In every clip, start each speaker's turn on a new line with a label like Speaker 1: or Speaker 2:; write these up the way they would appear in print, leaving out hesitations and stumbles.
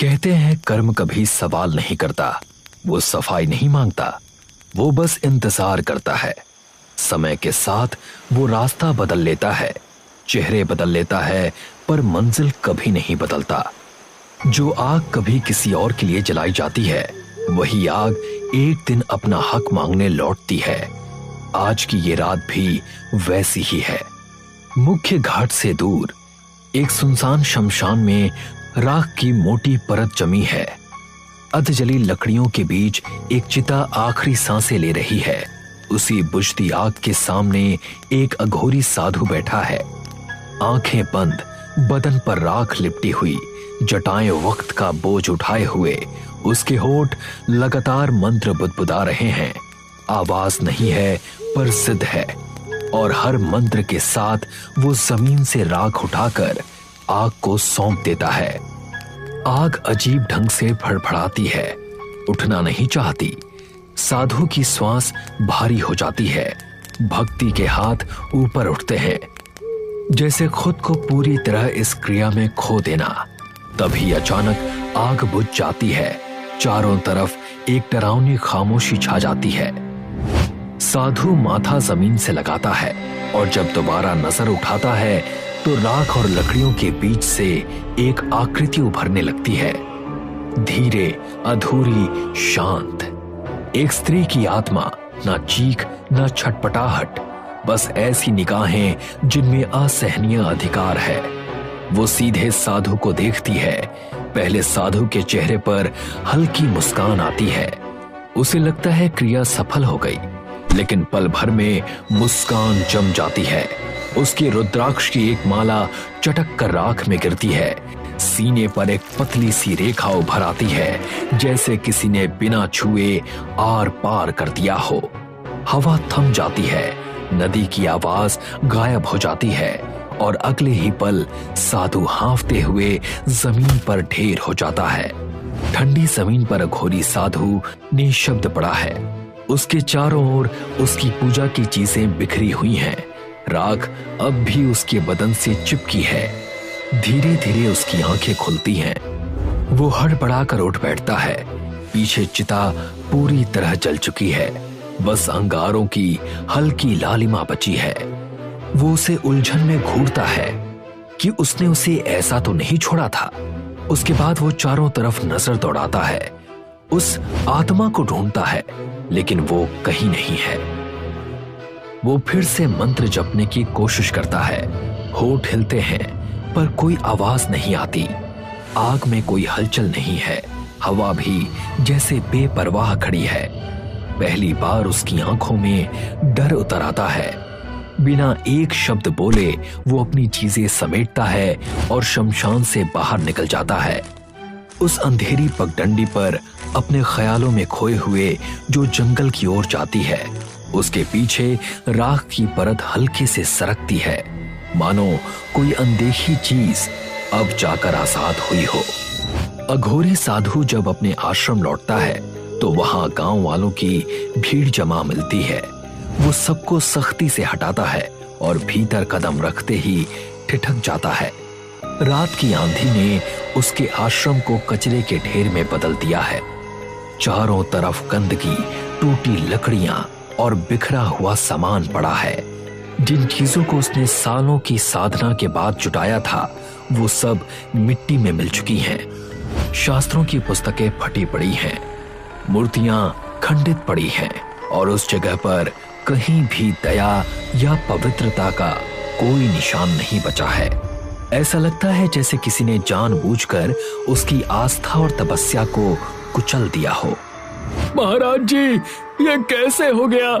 Speaker 1: कहते हैं कर्म कभी सवाल नहीं करता, वो सफाई नहीं मांगता, वो बस इंतजार करता है। समय के साथ वो रास्ता बदल लेता है, चेहरे बदल लेता है, पर मंजिल कभी नहीं बदलता। जो आग कभी किसी और के लिए जलाई जाती है, वही आग एक दिन अपना हक मांगने लौटती है। आज की ये रात भी वैसी ही है। मुख्य घाट से दूर एक सुनसान शमशान में राख की मोटी परत जमी है। अधजली लकड़ियों के बीच एक चिता आखिरी सांसें ले रही है। उसी बुझती आग के सामने एक अघोरी साधु बैठा है, आंखें बंद, बदन पर राख लिपटी हुई, जटाएं वक्त का बोझ उठाए हुए। उसके होठ लगातार मंत्र बुदबुदा रहे हैं। आवाज नहीं है पर सिद्ध है, और हर मंत्र के साथ वो जमीन से राख उठाकर आग को सौंप देता है। आग अजीब ढंग से फड़फड़ाती है, उठना नहीं चाहती। साधु की श्वास भारी हो जाती है, भक्ति के हाथ ऊपर उठते हैं, जैसे खुद को पूरी तरह इस क्रिया में खो देना। तभी अचानक आग बुझ जाती है। चारों तरफ एक डरावनी खामोशी छा जाती है। साधु माथा जमीन से लगाता है, और जब दोबारा नजर उठाता है तो राख और लकड़ियों के बीच से एक आकृति उभरने लगती है, धीरे, अधूरी, शांत। एक स्त्री की आत्मा, ना चीख ना छटपटाहट, बस ऐसी निगाहें जिनमें असहनीय अधिकार है। वो सीधे साधु को देखती है। पहले साधु के चेहरे पर हल्की मुस्कान आती है। उसे लगता है क्रिया सफल हो गई, लेकिन पल भर में मुस्कान जम जाती है। उसकी रुद्राक्ष की एक माला चटक कर राख में गिरती है। सीने पर एक पतली सी रेखा उभर आती है, जैसे किसी ने बिना छुए आर पार कर दिया हो। हवा थम जाती है, नदी की आवाज गायब हो जाती है, और अगले ही पल साधु हांफते हुए जमीन पर ढेर हो जाता है। ठंडी जमीन पर अघोरी साधु निशब्द पड़ा है। उसके चारों ओर उसकी पूजा की चीजें बिखरी हुई हैं। राख अब भी उसके बदन से चिपकी है। धीरे धीरे उसकी आंखें खुलती हैं। वो हड़बड़ाकर उठ बैठता है। पीछे चिता पूरी तरह जल चुकी है, बस अंगारों की हल्की लालिमा बची है। वो उसे उलझन में घूरता है कि उसने उसे ऐसा तो नहीं छोड़ा था। उसके बाद वो चारों तरफ नजर दौड़ाता है, उस आत्मा को ढूंढता है, लेकिन वो कहीं नहीं है। वो फिर से मंत्र जपने की कोशिश करता है। होठ हिलते हैं, पर कोई आवाज नहीं आती। आग में कोई हलचल नहीं है। हवा भी जैसे बेपरवाह खड़ी है। पहली बार उसकी आंखों में डर उतर आता है। बिना एक शब्द बोले वो अपनी चीजें समेटता है और शमशान से बाहर निकल जाता है। उस अंधेरी पगडंडी पर अपने ख्यालों में खोए हुए जो जंगल की ओर जाती है, उसके पीछे राख की परत हल्के से सरकती है, मानो कोई अनदेखी चीज अब जाकर आजाद हुई हो। अघोरी साधु जब अपने आश्रम लौटता है तो वहां गांव वालों की भीड़ जमा मिलती है। वो सबको सख्ती से हटाता है और भीतर कदम रखते ही ठिठक जाता है। रात की आंधी ने उसके आश्रम को कचरे के ढेर में बदल दिया है। चारों तरफ गंदगी, टूटी लकड़ियां और बिखरा हुआ सामान पड़ा है। जिन चीजों को उसने सालों की साधना के बाद जुटाया था, वो सब मिट्टी में मिल चुकी हैं। शास्त्रों की पुस्तकें फटी पड़ी हैं, मूर्तियां खंडित पड़ी हैं, और उस जगह पर कहीं भी दया या पवित्रता का कोई निशान नहीं बचा है। ऐसा लगता है जैसे किसी ने जानबूझकर उसकी आस्था और तपस्या को कुचल दिया हो।
Speaker 2: महाराज जी, ये कैसे हो गया?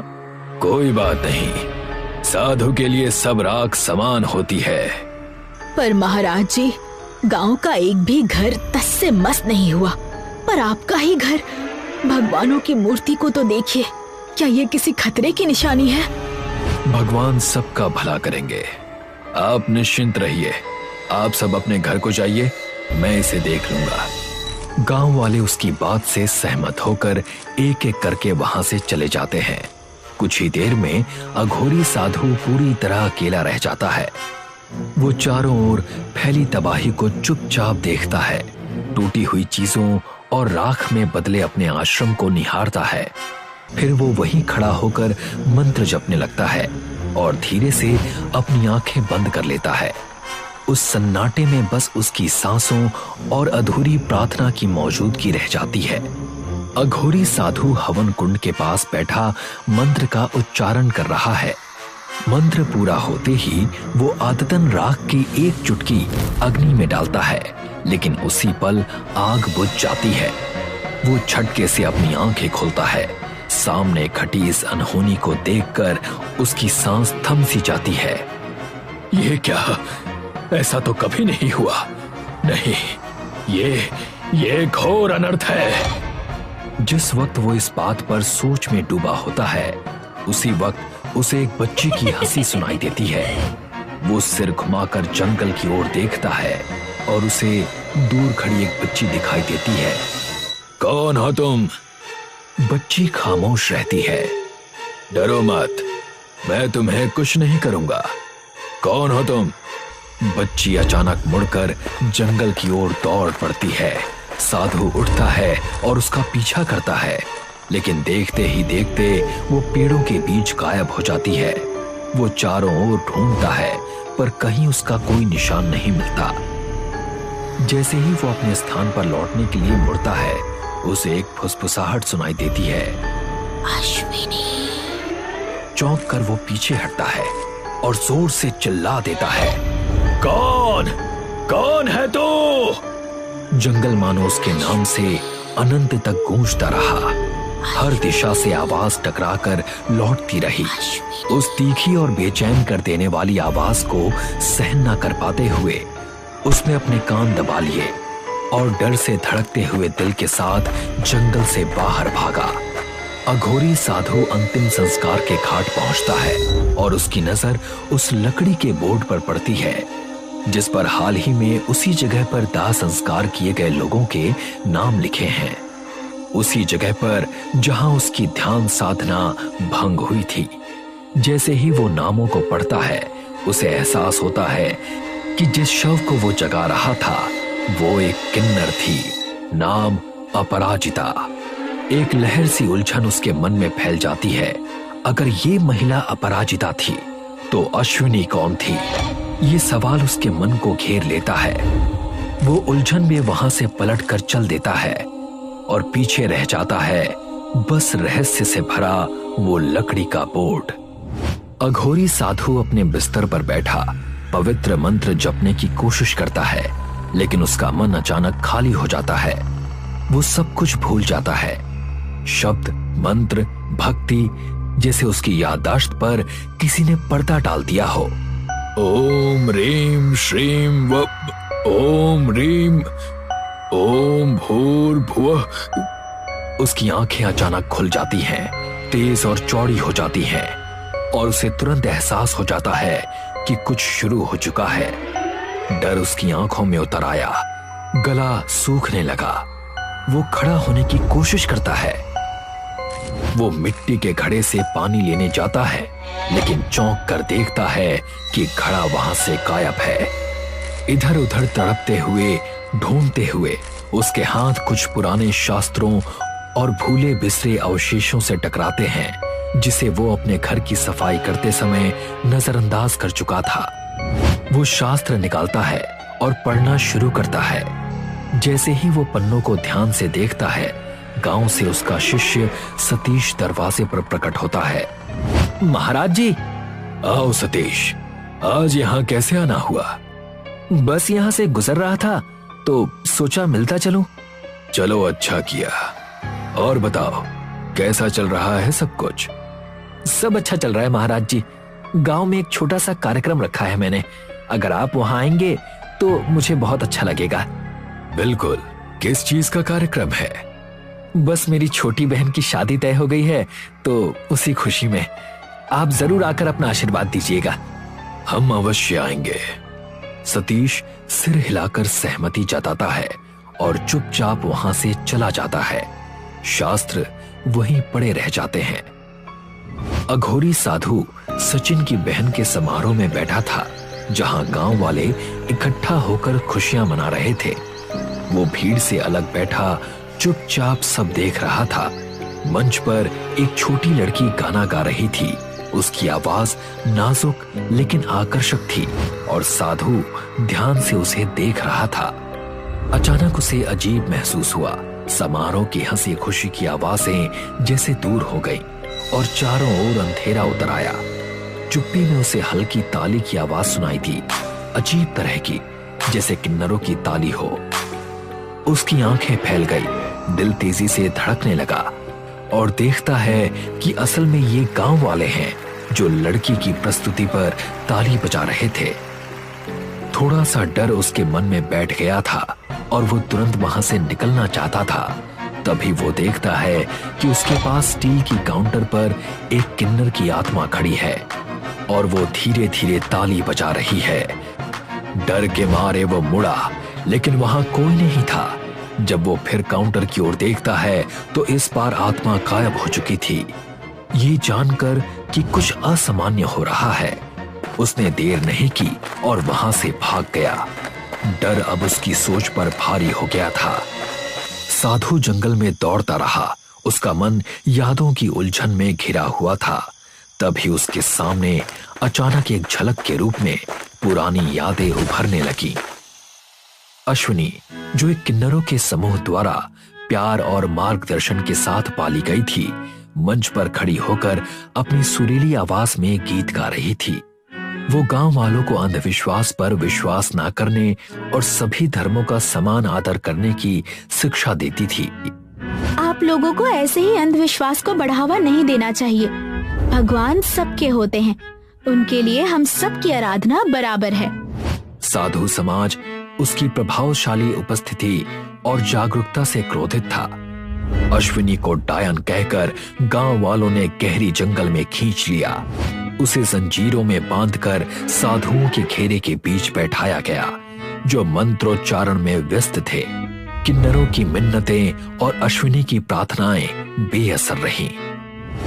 Speaker 1: कोई बात नहीं, साधु के लिए सब राख समान होती है।
Speaker 3: पर महाराज जी, गांव का एक भी घर तस से मस नहीं हुआ, पर आपका ही घर। भगवानों की मूर्ति को तो देखिए, क्या ये किसी खतरे की निशानी है?
Speaker 1: भगवान सबका भला करेंगे, आप निश्चिंत रहिए। आप सब अपने घर को जाइए, मैं इसे देख लूंगा। गांव वाले उसकी बात से सहमत होकर एक एक करके वहां से चले जाते हैं। कुछ ही देर में अघोरी साधु पूरी तरह अकेला रह जाता है। वो चारों ओर फैली तबाही को चुपचाप देखता है। टूटी हुई चीजों और राख में बदले अपने आश्रम को निहारता है। फिर वो वहीं खड़ा होकर मंत्र जपने लगता है और धीरे से अपनी आंखें बंद कर लेता है। उस सन्नाटे में बस उसकी सांसों और अधूरी प्रार्थना की मौजूदगी रह जाती है। अघोरी साधु हवन कुंड के पास बैठा मंत्र का उच्चारण कर रहा है। मंत्र पूरा होते ही वो आदतन राख की एक चुटकी अग्नि में डालता है, लेकिन उसी पल आग बुझ जाती है। वो झटके से अपनी आंखें खोलता है। सामने खटी इस अनहोनी को देखकर उसकी सांस थम सी जाती है।
Speaker 2: ये क्या? ऐसा तो कभी नहीं हुआ। नहीं, ये घोर अनर्थ है।
Speaker 1: जिस वक्त वो इस बात पर सोच में डूबा होता है, उसी वक्त उसे एक बच्ची की हंसी सुनाई देती है। वो सिर घुमाकर जंगल की ओर देखता है और उसे दूर खड़ी एक बच्ची दिखाई देती है।
Speaker 2: कौन हो तुम?
Speaker 1: बच्ची खामोश रहती है।
Speaker 2: डरो मत, मैं तुम्हें कुछ नहीं करूंगा। कौन हो तुम?
Speaker 1: बच्ची अचानक मुड़कर जंगल की ओर दौड़ पड़ती है। साधु उठता है और उसका पीछा करता है, लेकिन देखते ही देखते वो पेड़ों के बीच गायब हो जाती है। वो चारों ओर ढूंढता है, पर कहीं उसका कोई निशान नहीं मिलता। जैसे ही वो अपने स्थान पर लौटने के लिए मुड़ता है, उसे एक फुसफुसाहट सुनाई देती है।
Speaker 3: अश्विनी।
Speaker 1: चौंक कर वो पीछे हटता है और जोर से चिल्ला देता है,
Speaker 2: कौन है तू?
Speaker 1: जंगल मानो उसके नाम से अनंत तक गूंजता रहा। हर दिशा से आवाज टकराकर लौटती रही। उस तीखी और बेचैन कर देने वाली आवाज को सहन न कर पाते हुए उसने अपने कान दबा लिए और डर से धड़कते हुए दिल के साथ जंगल से बाहर भागा। अघोरी साधु अंतिम संस्कार के घाट पहुंचता है और उसकी नजर उस लकड़ी के बोर्ड पर पड़ती है, जिस पर हाल ही में उसी जगह पर दाह संस्कार किए गए लोगों के नाम लिखे हैं। उसी जगह पर जहां उसकी ध्यान साधना भंग हुई थी। जैसे ही वो नामों को पढ़ता है, उसे एहसास होता है कि जिस शव को वो जगा रहा था वो एक किन्नर थी, नाम अपराजिता। एक लहर सी उलझन उसके मन में फैल जाती है। अगर ये महिला अपराजिता थी तो अश्विनी कौन थी? ये सवाल उसके मन को घेर लेता है। वो उलझन में वहां से पलटकर चल देता है और पीछे रह जाता है बस रहस्य से भरा वो लकड़ी का बोर्ड। अघोरी साधु अपने बिस्तर पर बैठा पवित्र मंत्र जपने की कोशिश करता है, लेकिन उसका मन अचानक खाली हो जाता है। वो सब कुछ भूल जाता है। शब्द, मंत्र, भक्ति जैसे उसकी याददाश्त पर किसी ने पर्दा डाल दिया हो।
Speaker 2: ओम रीम श्रीम व ओम रीम ओम भूर्भुवः।
Speaker 1: उसकी आंखें अचानक खुल जाती हैं, तेज और चौड़ी हो जाती हैं, और उसे तुरंत एहसास हो जाता है कि कुछ शुरू हो चुका है। डर उसकी आंखों में उतर आया, गला सूखने लगा। वो खड़ा होने की कोशिश करता है। वो मिट्टी के घड़े से पानी लेने जाता है, लेकिन चौंक कर देखता है कि घड़ा वहां से गायब है। इधर उधर तड़पते हुए, ढूंढते हुए उसके हाथ कुछ पुराने शास्त्रों और भूले बिसरे अवशेषों से टकराते हैं, जिसे वो अपने घर की सफाई करते समय नजरअंदाज कर चुका था। वो शास्त्र निकालता है और पढ़ना शुरू करता है। जैसे ही वो पन्नों को ध्यान से देखता है, गांव से उसका शिष्य सतीश दरवाजे पर प्रकट होता है।
Speaker 2: महाराज जी। आओ सतीश, आज यहाँ कैसे आना हुआ?
Speaker 3: बस यहाँ से गुजर रहा था तो सोचा मिलता चलूं।
Speaker 2: चलो, अच्छा किया। और बताओ, कैसा चल रहा है सब कुछ?
Speaker 3: सब अच्छा चल रहा है महाराज जी। गांव में एक छोटा सा कार्यक्रम रखा है मैंने। अगर आप वहां आएंगे तो मुझे बहुत अच्छा लगेगा।
Speaker 2: बिल्कुल। किस चीज का कार्यक्रम है?
Speaker 3: बस मेरी छोटी बहन की शादी तय हो गई है, तो उसी खुशी में आप जरूर आकर अपना आशीर्वाद दीजिएगा।
Speaker 2: हम अवश्य आएंगे।
Speaker 1: सतीश सिर हिलाकर सहमति जताता है और चुपचाप वहां से चला जाता है। शास्त्र वहीं पड़े रह जाते हैं। अघोरी साधु सचिन की बहन के समारोह में बैठा था, जहां गांव वाले इकट्ठा होकर खुशियां मना रहे थे। वो भीड़ से अलग बैठा चुपचाप सब देख रहा था। मंच पर एक छोटी लड़की गाना गा रही थी। उसकी आवाज नाजुक लेकिन आकर्षक थी और साधु ध्यान से उसे देख रहा था। अचानक उसे अजीब महसूस हुआ। समारोह की हंसी खुशी की आवाजें जैसे दूर हो गई और चारों ओर अंधेरा उतर आया। चुप्पी में उसे हल्की ताली की आवाज सुनाई दी, अजीब तरह की, जैसे किन्नरों की ताली हो। उसकी आंखें फैल गई, दिल तेजी से धड़कने लगा और देखता है कि असल में ये गांव वाले हैं जो लड़की की प्रस्तुति पर ताली बजा रहे थे। थोड़ा सा डर उसके मन में बैठ गया था और वो तुरंत वहां से निकलना चाहता था। तभी वो देखता है कि उसके पास स्टील की काउंटर पर एक किन्नर की आत्मा खड़ी है और वो धीरे धीरे ताली बजा रही है। डर के मारे वो मुड़ा, लेकिन वहां कोई नहीं था। जब वो फिर काउंटर की ओर देखता है तो इस बार आत्मा गायब हो चुकी थी। ये जानकर कि कुछ असामान्य हो रहा है, उसने देर नहीं की और वहां से भाग गया। डर अब उसकी सोच पर भारी हो गया था। साधु जंगल में दौड़ता रहा, उसका मन यादों की उलझन में घिरा हुआ था। तभी उसके सामने अचानक एक झलक के रूप में पुरानी यादें उभरने लगी। अश्विनी, जो एक किन्नरों के समूह द्वारा प्यार और मार्गदर्शन के साथ पाली गई थी, मंच पर खड़ी होकर अपनी सुरीली आवाज में गीत गा रही थी। वो गांव वालों को अंधविश्वास पर विश्वास न करने और सभी धर्मों का समान आदर करने की शिक्षा देती थी।
Speaker 3: आप लोगों को ऐसे ही अंधविश्वास को बढ़ावा नहीं देना चाहिए। भगवान सबके होते हैं, उनके लिए हम सबकी आराधना बराबर है।
Speaker 1: साधु समाज उसकी प्रभावशाली उपस्थिति और जागरूकता से क्रोधित था। अश्विनी को डायन कहकर गांव वालों ने गहरी जंगल में खींच लिया। उसे जंजीरों में बांधकर साधुओं के घेरे के बीच बैठाया गया, जो मंत्रोच्चारण में व्यस्त थे। किन्नरों की मिन्नतें और अश्विनी की प्रार्थनाएं बेअसर रहीं।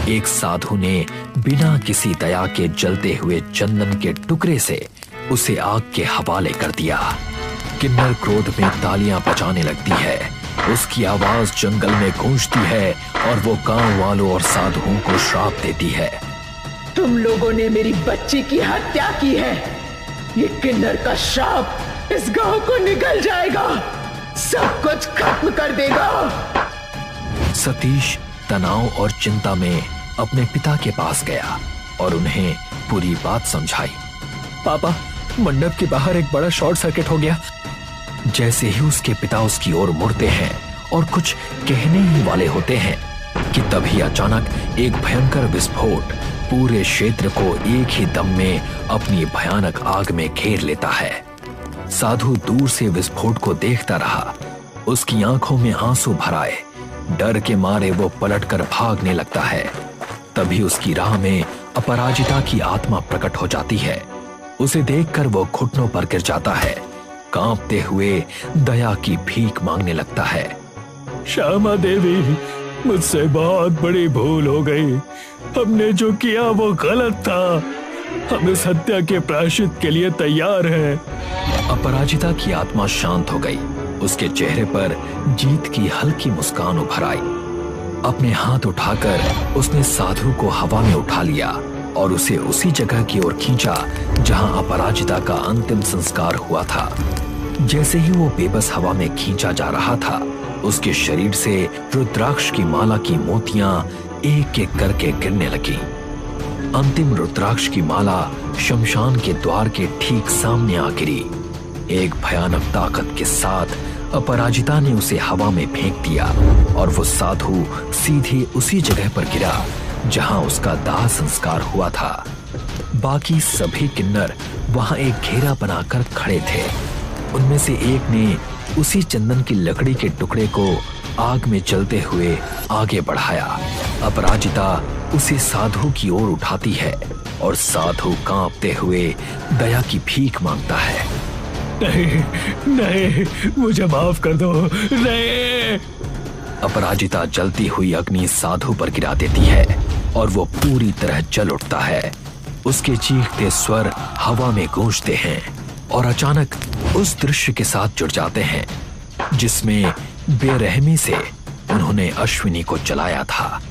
Speaker 1: एक साधु ने बिना किसी दया के जलते हुए चंदन के टुकड़े से उसे आग के हवाले कर दिया। किन्नर क्रोध में तालियां बजाने लगती है, उसकी आवाज जंगल में गूंजती है और वो गांव वालों और साधुओं को श्राप देती है।
Speaker 4: तुम लोगों ने मेरी बच्ची की हत्या की है। ये किन्नर का श्राप इस गांव को निगल जाएगा, सब कुछ खत्म कर देगा।
Speaker 1: सतीश तनाव और चिंता में अपने पिता के पास गया और उन्हें पूरी बात समझाई।
Speaker 2: पापा, मंडप के बाहर एक बड़ा शॉर्ट सर्किट हो गया।
Speaker 1: जैसे ही उसके पिता उसकी ओर मुड़ते हैं और कुछ कहने ही वाले होते हैं कि तभी अचानक एक भयंकर विस्फोट पूरे क्षेत्र को एक ही दम में अपनी भयानक आग में घेर लेता है। साधु दूर से विस्फोट को देखता रहा, उसकी आंखों में आंसू भर आए। डर के मारे वो पलटकर भागने लगता है। तभी उसकी राह में अपराजिता की आत्मा प्रकट हो जाती है। उसे देखकर वो घुटनों पर गिर जाता है, कांपते हुए दया की भीख मांगने लगता है।
Speaker 2: श्यामा देवी, मुझसे बहुत बड़ी भूल हो गई। हमने जो किया वो गलत था। हम इस हत्या के प्रायश्चित के लिए तैयार हैं।
Speaker 1: अपराजिता की आत्मा शांत हो गई। उसके चेहरे पर जीत की हल्की मुस्कान उभर आई। अपने हाथ उठाकर उसने साधु को हवा में उठा लिया और उसे उसी जगह की ओर खींचा जहां अपराजिता का अंतिम संस्कार हुआ था। जैसे ही वो बेबस हवा में खींचा जा रहा था, उसके शरीर से रुद्राक्ष की माला की मोतियां एक एक करके गिरने लगी। अंतिम रुद्राक्ष की माला शमशान के द्वार के ठीक सामने आ गिरी। एक भयानक ताकत के साथ अपराजिता ने उसे हवा में फेंक दिया और वो साधु सीधे उसी जगह पर गिरा जहां उसका दाह संस्कार हुआ था। बाकी सभी किन्नर वहां एक घेरा बनाकर खड़े थे। उनमें से एक ने उसी चंदन की लकड़ी के टुकड़े को आग में जलते हुए आगे बढ़ाया। अपराजिता उसे साधु की ओर उठाती है और साधु कांपते हुए दया की भीख मांगता है।
Speaker 2: नहीं, नहीं, मुझे माफ कर दो। नहीं।
Speaker 1: अपराजिता जलती हुई अग्नि साधु पर गिरा देती है और वो पूरी तरह जल उठता है। उसके चीखते स्वर हवा में गूंजते हैं और अचानक उस दृश्य के साथ जुड़ जाते हैं। जिसमें बेरहमी से उन्होंने अश्विनी को जलाया था।